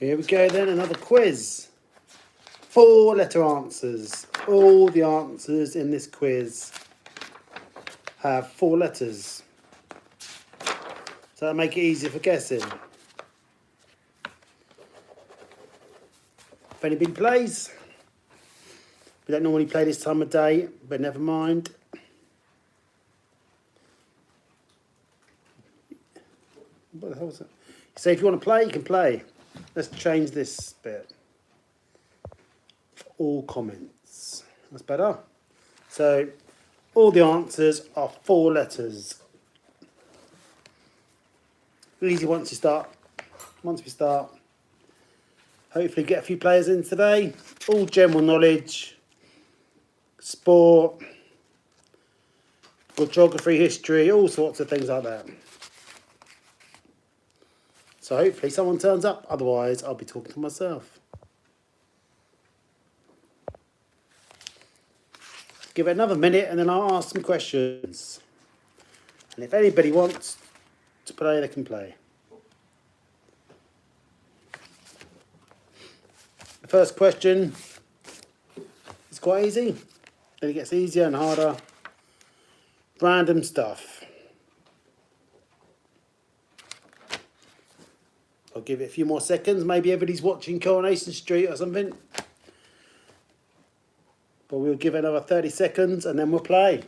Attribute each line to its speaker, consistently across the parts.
Speaker 1: Here we go then, another quiz. 4-letter answers. All the answers in this quiz have 4 letters. So that'll make it easier for guessing. If anybody plays, we don't normally play this time of day, but never mind. What the hell was that? So if you want to play, you can play. Let's change this bit. All comments. That's better. So all the answers are 4 letters. Easy once we start. Hopefully get a few players in today. All general knowledge, sport, or geography, history, all sorts of things like that. So hopefully someone turns up, otherwise I'll be talking to myself. Give it another minute and then I'll ask some questions. And if anybody wants to play, they can play. The first question is quite easy. Then it gets easier and harder. Random stuff. I'll give it a few more seconds. Maybe everybody's watching Coronation Street or something. But we'll give it another 30 seconds and then we'll play.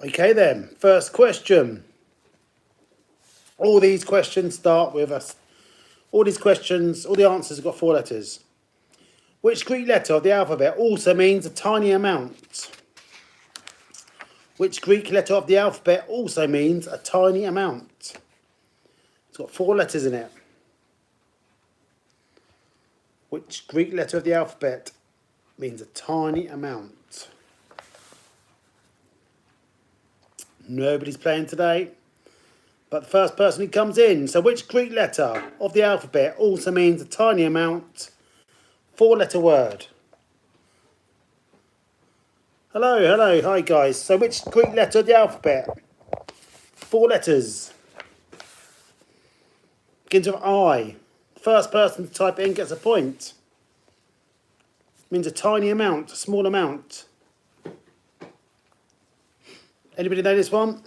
Speaker 1: Okay then, first question. All these questions start with us. All these questions, all the answers have got 4 letters. Which Greek letter of the alphabet also means a tiny amount? Which Greek letter of the alphabet also means a tiny amount? It's got 4 letters in it. Which Greek letter of the alphabet means a tiny amount? Nobody's playing today, but the first person who comes in. So which Greek letter of the alphabet also means a tiny amount? 4-letter word. Hello, hi guys. So which Greek letter of the alphabet? 4 letters. Begins with I. First person to type it in gets a point. Means a tiny amount, a small amount. Anybody know this one?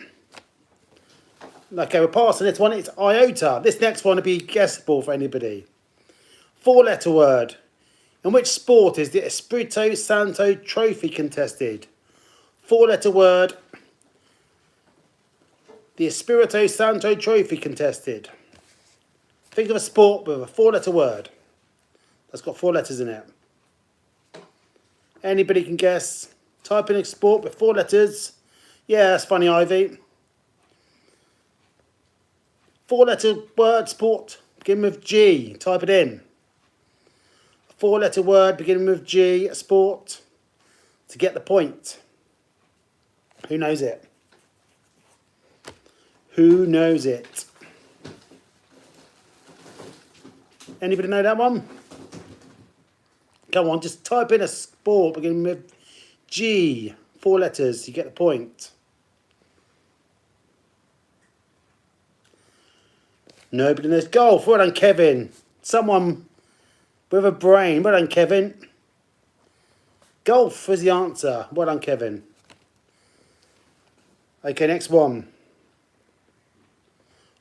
Speaker 1: Okay, we're passing this one. It's iota. This next one will be guessable for anybody. 4-letter word. In which sport is the Espirito Santo Trophy contested? 4-letter word. The Espirito Santo Trophy contested. Think of a sport with a 4-letter word. That's got 4 letters in it. Anybody can guess. Type in a sport with 4 letters. Yeah, that's funny, Ivy. 4-letter word, sport, beginning with G. Type it in. 4-letter word beginning with G, sport, to get the point. Who knows it? Who knows it? Anybody know that one? Come on, just type in a sport beginning with G. 4 letters, you get the point. Nobody knows golf. Well done, Kevin. Someone with a brain. Well done, Kevin. Golf is the answer. Well done, Kevin. Okay, next one.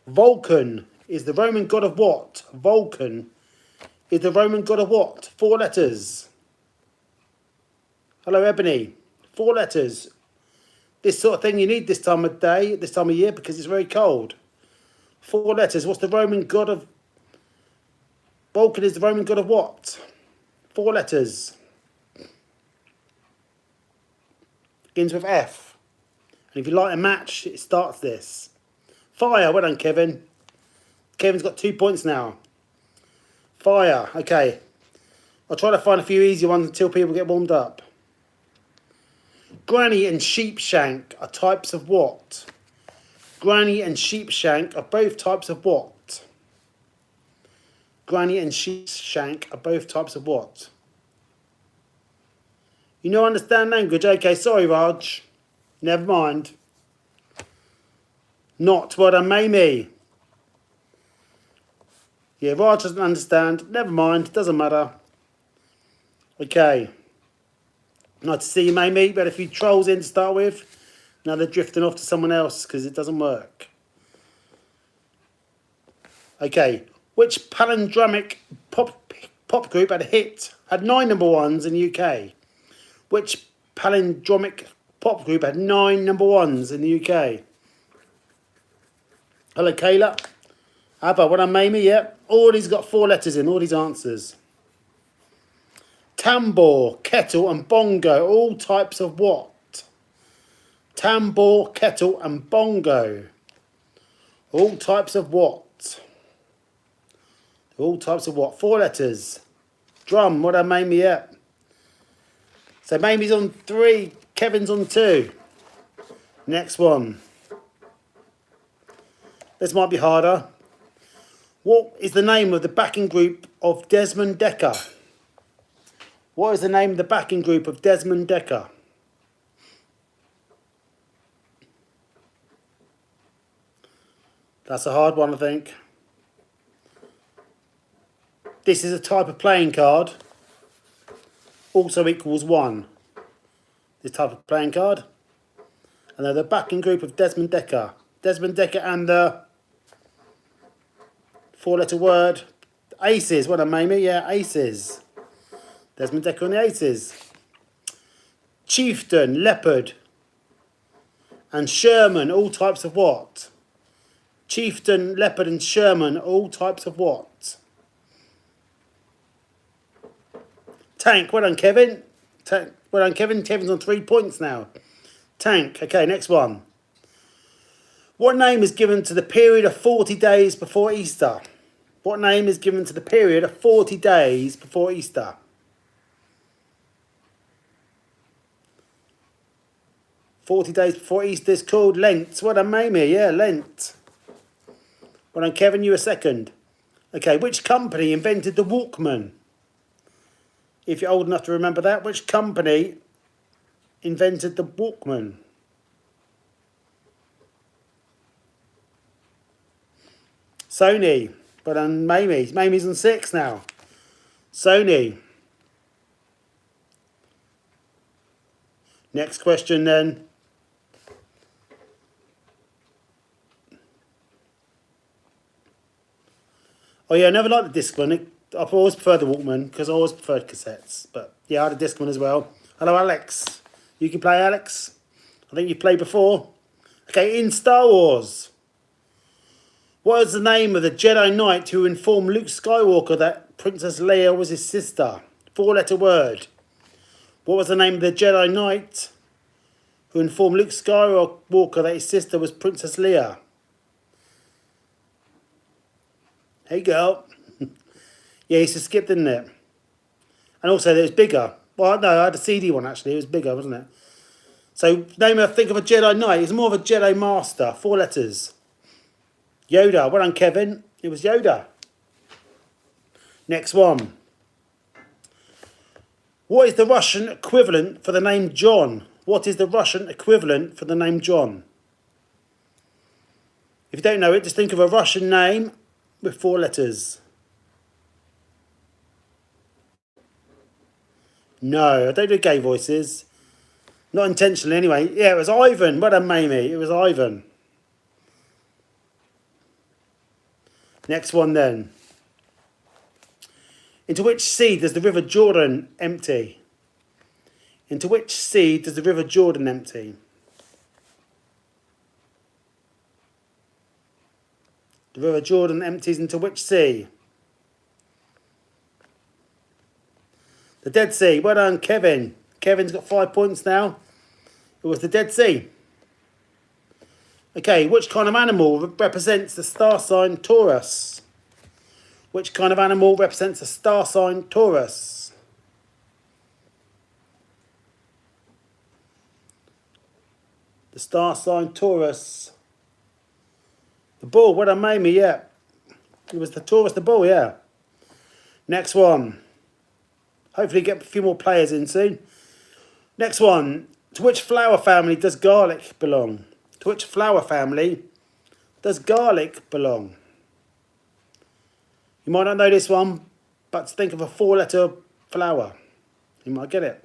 Speaker 1: Vulcan is the Roman god of what? Vulcan is the Roman god of what? 4 letters. Hello, Ebony. 4 letters. This sort of thing you need this time of day, this time of year, because it's very cold. 4 letters. What's the Roman god of... Vulcan is the Roman god of what? 4 letters. Begins with F. And if you like a match, it starts this. Fire. Well done, Kevin. Kevin's got 2 points now. Fire. Okay. I'll try to find a few easy ones until people get warmed up. Granny and Sheepshank are types of what? Granny and Sheepshank are both types of what? granny and sheepshank are both types of what? You know, understand language? Okay, sorry, Raj. Never mind. Not what I may me. Yeah, Raj doesn't understand. Never mind, doesn't matter. Okay. Nice to see you, Mamie. But a few trolls in to start with. Now they're drifting off to someone else because it doesn't work. Okay. Which palindromic pop group had 9 number ones in the UK? Which palindromic pop group had 9 number ones in the UK? Hello, Kayla. How about what I'm Mamie? Yeah. All these got 4 letters in, all these answers. Tambour, kettle and bongo, all types of what? Tambour, kettle and bongo. All types of what? All types of what? 4 letters. Drum, what I Mamie? Yeah. So Mamie's on 3, Kevin's on 2. Next one. This might be harder. What is the name of the backing group of Desmond Dekker? What is the name of the backing group of Desmond Dekker? That's a hard one, I think. This is a type of playing card. Also equals 1. This type of playing card. And they're the backing group of Desmond Dekker. Desmond Dekker and the 4-letter word Aces. What a Mamie? Yeah, Aces. Desmond Dekker and the Aces. Chieftain, Leopard, and Sherman, all types of what? Chieftain, Leopard, and Sherman, all types of what? Tank. Well done, Kevin. Well done, Kevin. Kevin's on 3 points now. Tank. Okay, next one. What name is given to the period of 40 days before Easter? What name is given to the period of 40 days before Easter? 40 days before Easter is called Lent. Well done, Mamie. Yeah, Lent. Well done, Kevin. You were second. Okay, which company invented the Walkman? If you're old enough to remember that, which company invented the Walkman? Sony. Well done, Mamie. Mamie's on 6 now. Sony. Next question then. Oh yeah, I never liked the Discman. I've always preferred the Walkman because I always preferred cassettes. But yeah, I had a Discman as well. Hello, Alex. You can play, Alex? I think you've played before. Okay, in Star Wars, what is the name of the Jedi Knight who informed Luke Skywalker that Princess Leia was his sister? 4-letter word. What was the name of the Jedi Knight who informed Luke Skywalker that his sister was Princess Leia? Hey, girl. Yeah, he just skipped, didn't it? And also, it was bigger. Well, no, I had a CD one, actually. It was bigger, wasn't it? So, think of a Jedi Knight. He's more of a Jedi Master. 4 letters. Yoda. Well done, Kevin. It was Yoda. Next one. What is the Russian equivalent for the name John? What is the Russian equivalent for the name John? If you don't know it, just think of a Russian name with 4 letters. No, I don't do gay voices. Not intentionally, anyway. Yeah, it was Ivan. Well done, Mamie. It was Ivan. Next one, then. Into which sea does the River Jordan empty? Into which sea does the River Jordan empty? The River Jordan empties into which sea? The Dead Sea. Well done, Kevin. Kevin's got 5 points now. It was the Dead Sea. Okay, which kind of animal represents the star sign Taurus? Which kind of animal represents the star sign Taurus? The star sign Taurus. The bull. Well done, Mamie. Yeah. It was the Taurus, the bull, yeah. Next one. Hopefully get a few more players in soon. Next one. To which flower family does garlic belong? To which flower family does garlic belong? You might not know this one, but think of a 4-letter flower. You might get it.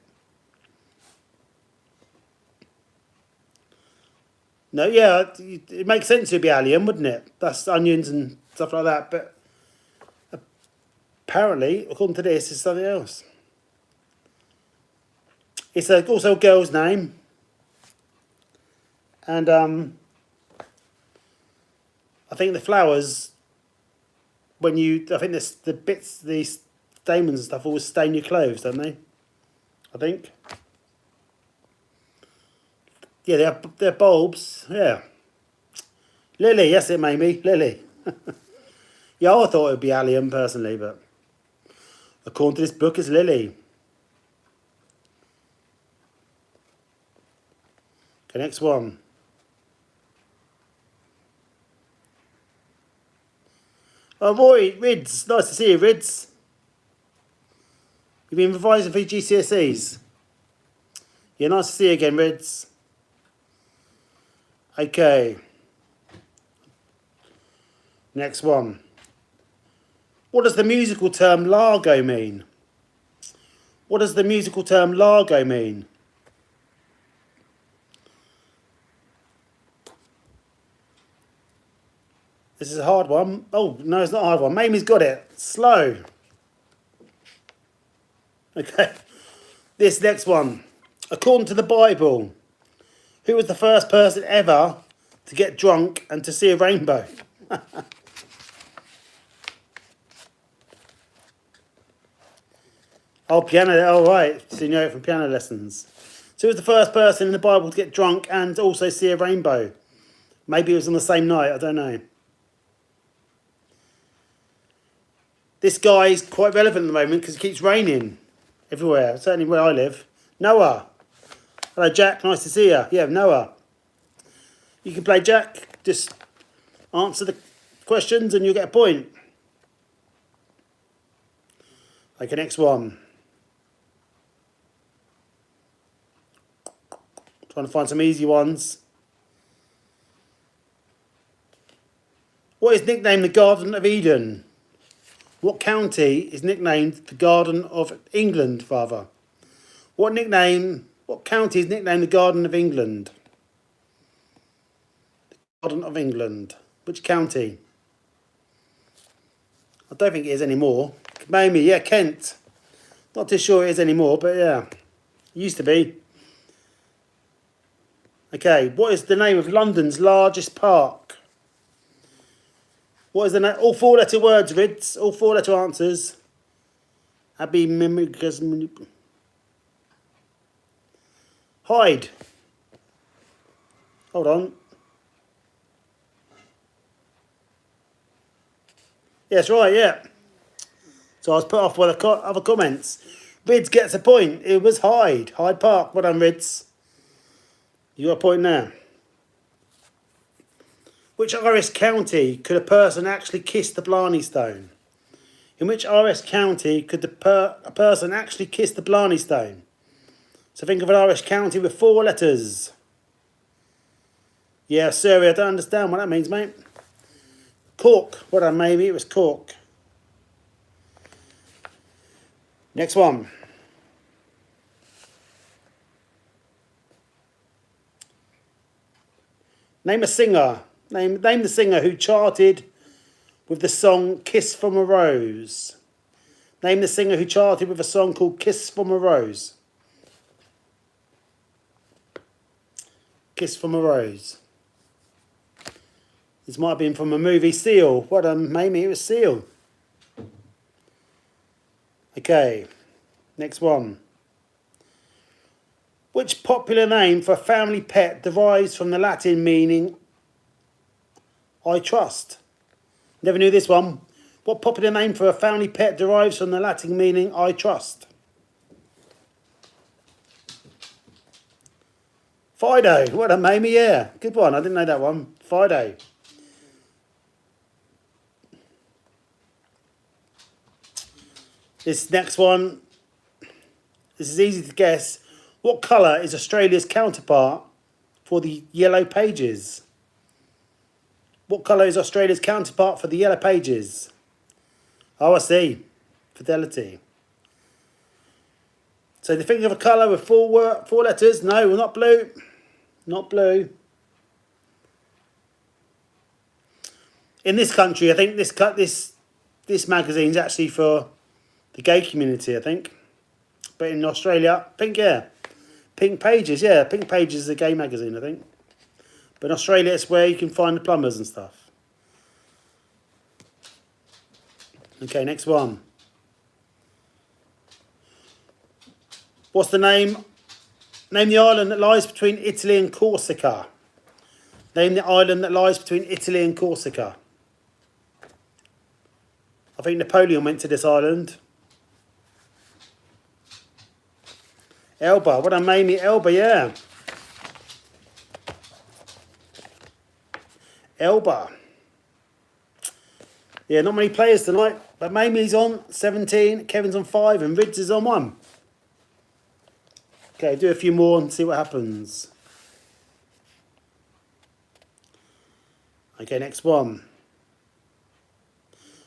Speaker 1: No, yeah, it makes sense to be allium, wouldn't it? That's onions and stuff like that, but apparently, according to this, it's something else. It's also a girl's name. And I think the flowers, I think the bits, the stamens and stuff always stain your clothes, don't they? I think. Yeah, they're bulbs, yeah. Lily, yes it made me, Lily. Yeah, I thought it would be allium personally, but according to this book, it's Lily. Okay, next one. Oh, Rory, Rids, nice to see you, Rids. You've been revising for your GCSEs. Yeah, nice to see you again, Rids. Okay. Next one. What does the musical term Largo mean? What does the musical term Largo mean? This is a hard one. Oh, no, it's not a hard one. Mamie's got it. Slow. Okay. This next one. According to the Bible, who was the first person ever to get drunk and to see a rainbow? Oh, piano. Oh, right. So you know it from piano lessons. So who was the first person in the Bible to get drunk and also see a rainbow? Maybe it was on the same night. I don't know. This guy is quite relevant at the moment because it keeps raining everywhere, certainly where I live. Noah. Hello, Jack. Nice to see you. Yeah, Noah. You can play, Jack. Just answer the questions and you'll get a point. Okay, next one. Trying to find some easy ones. What is nicknamed the Garden of Eden? What county is nicknamed the Garden of England, father? What county is nicknamed the Garden of England? The Garden of England. Which county? I don't think it is anymore. Maybe, yeah, Kent. Not too sure it is anymore, but yeah. It used to be. Okay, what is the name of London's largest park? What is the name? All 4-letter words, Rids. All 4-letter answers. Abbey Mimicus. Hyde. Hold on. Yes, right, yeah. So I was put off by the other comments. Rids gets a point. It was Hyde. Hyde Park. Well done, Rids. You got a point there. Which Irish county could a person actually kiss the Blarney Stone? In which Irish county could a person actually kiss the Blarney Stone? So think of an Irish county with 4 letters. Yeah, Surrey, I don't understand what that means, mate. Cork. Well done, maybe it was Cork. Next one. Name a singer. Name the singer who charted with the song Kiss from a Rose. Name the singer who charted with a song called Kiss from a Rose. Kiss from a Rose. This might have been from a movie, Seal. What maybe it was Seal. Okay, next one. Which popular name for a family pet derives from the Latin meaning I trust? Never knew this one. What popular name for a family pet derives from the Latin meaning I trust? Fido. What a Mamie, yeah. Good one. I didn't know that one. Fido. This next one, this is easy to guess. What colour is Australia's counterpart for the Yellow Pages? What colour is Australia's counterpart for the Yellow Pages? Oh, I see. Fidelity. So you think of a colour with four letters? No, not blue. Not blue. In this country, I think this magazine's actually for the gay community, I think. But in Australia, pink, yeah. Pink Pages, yeah. Pink Pages is a gay magazine, I think. But in Australia, it's where you can find the plumbers and stuff. Okay, next one. What's the name? Name the island that lies between Italy and Corsica. Name the island that lies between Italy and Corsica. I think Napoleon went to this island. Elba. What a Mamie Elba, yeah. Elba. Yeah, not many players tonight, but Mamie's on 17, Kevin's on 5, and Rids is on 1. Okay, do a few more and see what happens. Okay, next one.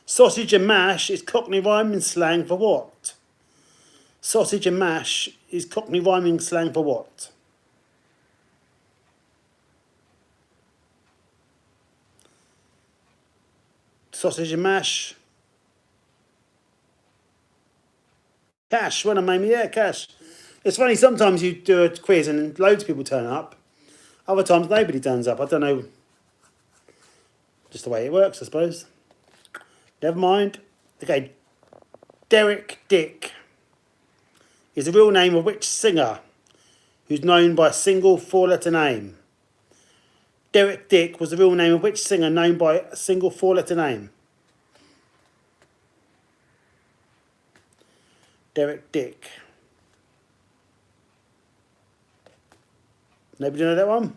Speaker 1: Sausage and mash is Cockney rhyming slang for what? Sausage and mash is Cockney rhyming slang for what? Sausage and mash. Cash. When I name yeah, cash. It's funny, sometimes you do a quiz and loads of people turn up. Other times nobody turns up. I don't know. Just the way it works, I suppose. Never mind. Okay. Derek Dick is the real name of which singer who's known by a single 4-letter name? Derek Dick was the real name of which singer known by a single 4-letter name? Derek Dick. Nobody know that one?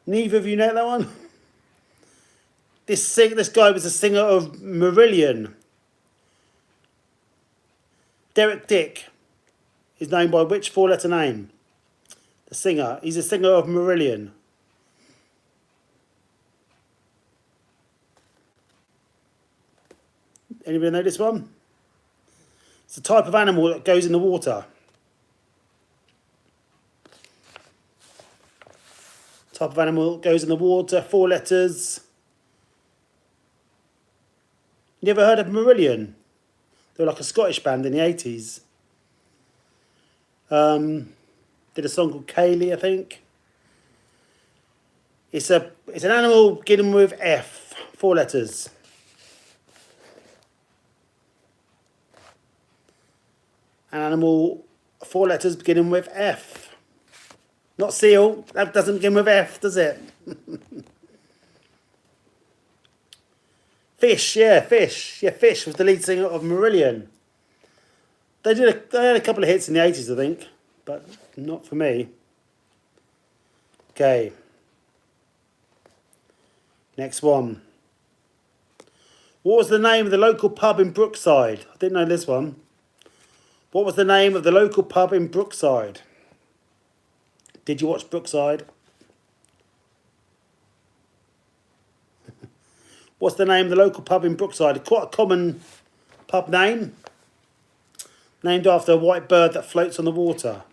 Speaker 1: Neither of you know that one? This guy was a singer of Marillion. Derek Dick is known by which 4-letter name? The singer. He's a singer of Marillion. Anybody know this one? It's a type of animal that goes in the water. Type of animal that goes in the water, 4 letters. You ever heard of Marillion? They were like a Scottish band in the 80s. Did a song called Kaylee, I think. It's an animal beginning with F, 4 letters. An animal, 4 letters beginning with F. Not seal, that doesn't begin with F, does it? Fish, yeah, Fish. Yeah, Fish was the lead singer of Marillion. They had a couple of hits in the 80s, I think, but not for me. Okay. Next one. What was the name of the local pub in Brookside? I didn't know this one. What was the name of the local pub in Brookside? Did you watch Brookside? What's the name of the local pub in Brookside? Quite a common pub name. Named after a white bird that floats on the water.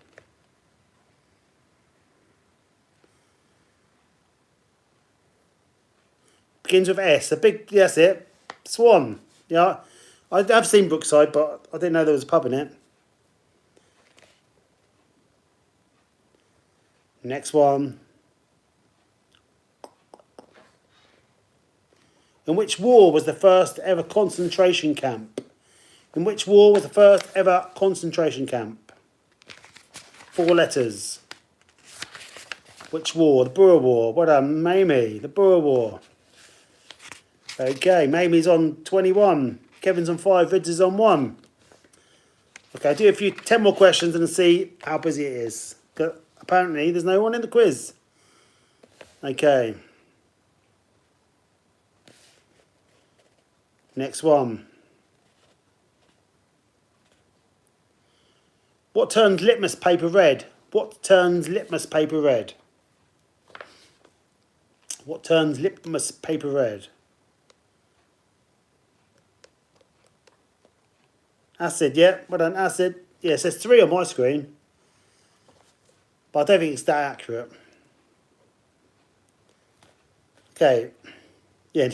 Speaker 1: Begins with S. That's it. Swan. Yeah, I've seen Brookside, but I didn't know there was a pub in it. Next one. In which war was the first ever concentration camp? In which war was the first ever concentration camp? 4 letters. Which war? The Boer War. What a Mamie. The Boer War. Okay, Mamie's on 21. Kevin's on 5. Rids is on 1. Okay, I'll do 10 more questions and see how busy it is. But apparently, there's no one in the quiz. Okay. Next one. What turns litmus paper red? What turns litmus paper red? What turns litmus paper red? Acid, yeah. Well done, acid. Yeah, it says 3 on my screen. But I don't think it's that accurate. Okay. Yeah,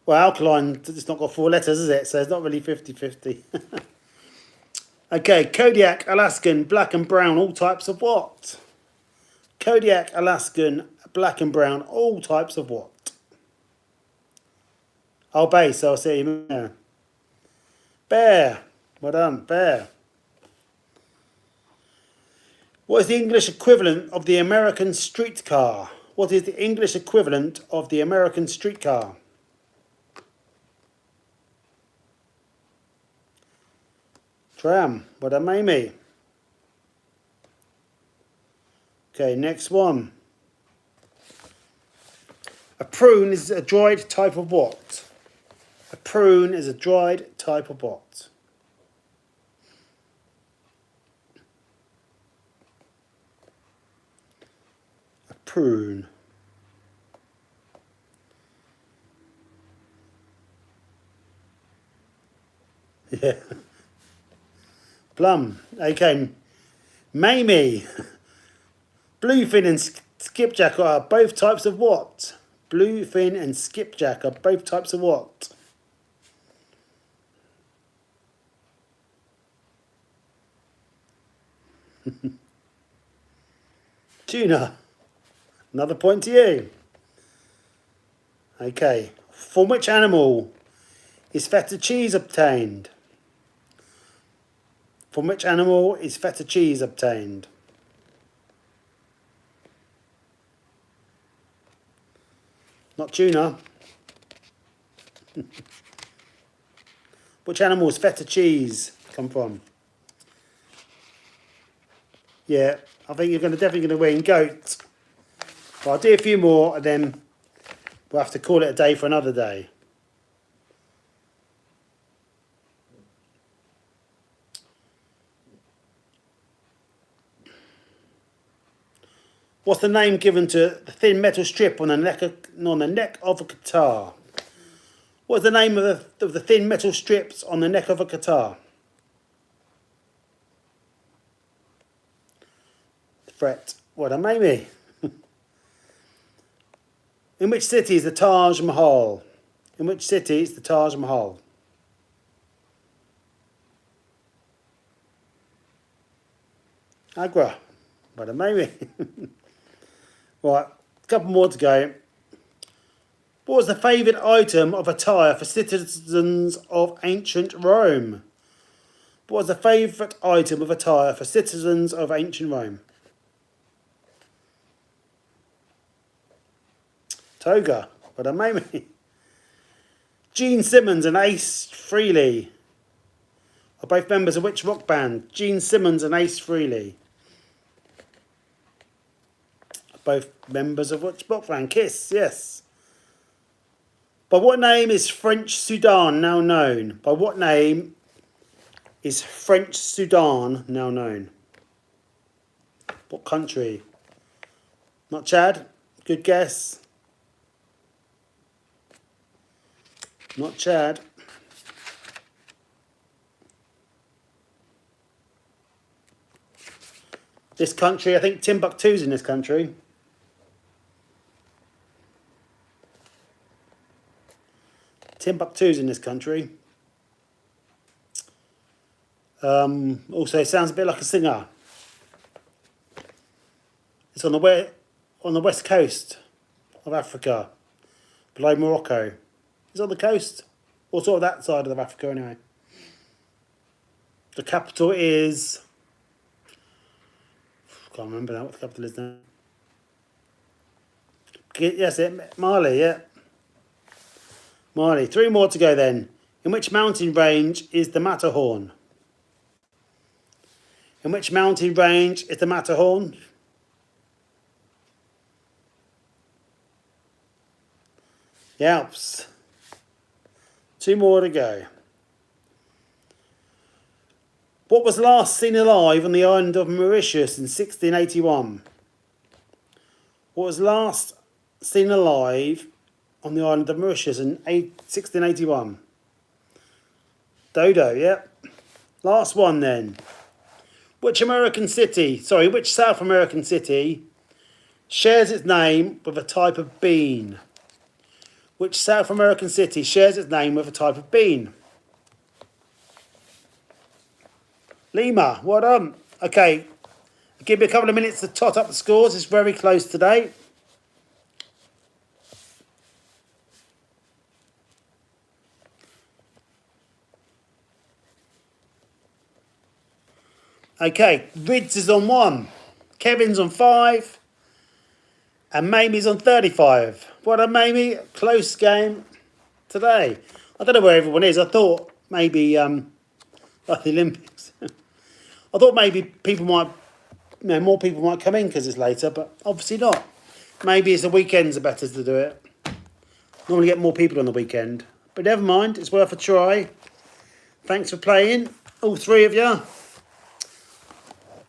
Speaker 1: well, alkaline, it's not got 4 letters, is it? So it's not really 50-50. Okay, Kodiak, Alaskan, black and brown, all types of what? Kodiak, Alaskan, black and brown, all types of what? Oh, base, I'll see you there. Bear, well done, bear. What is the English equivalent of the American streetcar? What is the English equivalent of the American streetcar? Tram, well done, Mamie. Okay, next one. A prune is a dried type of what? A prune is a dried type of what? A prune. Yeah. Plum. Okay. Mamie. Bluefin and skipjack are both types of what? Bluefin and skipjack are both types of what? Tuna. Another point to you. Okay. From which animal is feta cheese obtained? From which animal is feta cheese obtained? Not tuna. Which animal does feta cheese come from? Yeah, I think you're definitely going to win. Goat. But I'll do a few more and then we'll have to call it a day for another day. What's the name given to the thin metal strip on the neck of a guitar? What's the name of the thin metal strips on the neck of a guitar? Fret. What a Mamie. In which city is the Taj Mahal? In which city is the Taj Mahal? Agra. What a Mamie. Right, a couple more to go. What was the favourite item of attire for citizens of ancient Rome? What was the favourite item of attire for citizens of ancient Rome? Toga. What a Mamie. Gene Simmons and Ace Frehley are both members of which rock band? Gene Simmons and Ace Frehley. Both members of which rock band? Kiss, yes. By what name is French Sudan now known? By what name is French Sudan now known? What country? Not Chad? Good guess. Not Chad. This country, I think Timbuktu's in this country. Timbuktu's in this country. Also, sounds a bit like a singer. It's on the west coast of Africa, below Morocco. It's on the coast, or sort of that side of Africa anyway. The capital is... can't remember now what the capital is now. Yes, Mali, yeah. Mali. 3 more to go then. In which mountain range is the Matterhorn? In which mountain range is the Matterhorn? The Alps. 2 more to go. What was last seen alive on the island of Mauritius in 1681? What was last seen alive on the island of Mauritius in 1681? Dodo, yeah. Last one then. Which South American city shares its name with a type of bean? Which South American city shares its name with a type of bean? Lima, well done. Okay, give me a couple of minutes to tot up the scores. It's very close today. Okay, Rids is on 1, Kevin's on 5, and Mamie's on 35. Well done, Mamie. Close game today. I don't know where everyone is. I thought maybe, like the Olympics, I thought maybe people might, more people might come in because it's later, but obviously not. Maybe it's the weekends are better to do it. Normally get more people on the weekend. But never mind, it's worth a try. Thanks for playing, all 3 of you.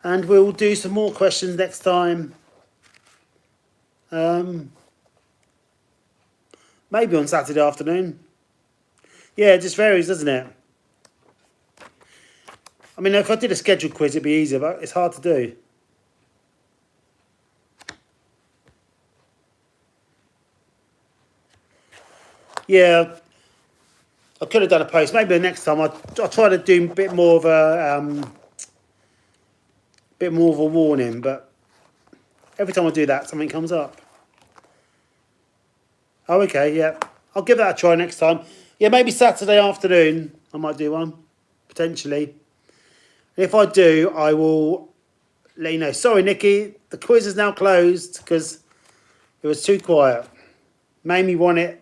Speaker 1: And we'll do some more questions next time. Maybe on Saturday afternoon. Yeah, it just varies, doesn't it? I mean, if I did a scheduled quiz, it'd be easier, but it's hard to do. Yeah, I could have done a post. Maybe the next time I'll try to do a bit more of a warning, but every time I do that, something comes up. Oh, okay, yeah. I'll give that a try next time. Yeah, maybe Saturday afternoon I might do one, potentially. And if I do, I will let you know. Sorry, Nikki, the quiz is now closed because it was too quiet. Mamie won it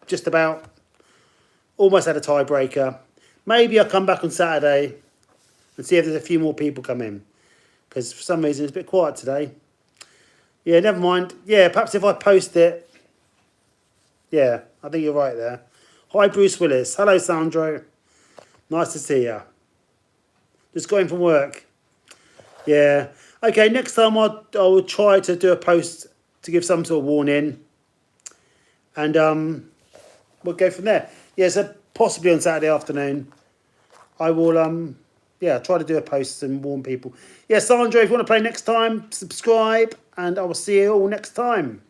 Speaker 1: just about. Almost had a tiebreaker. Maybe I'll come back on Saturday and see if there's a few more people come in. Because for some reason it's a bit quiet today. Yeah, never mind. Yeah, perhaps if I post it. Yeah, I think you're right there. Hi, Bruce Willis. Hello, Sandro. Nice to see you. Just got in from work. Yeah. Okay, next time I will try to do a post to give some sort of warning. And we'll go from there. Yeah, so possibly on Saturday afternoon. I will, try to do a post and warn people. Yeah, Sandro, if you want to play next time, subscribe. And I will see you all next time.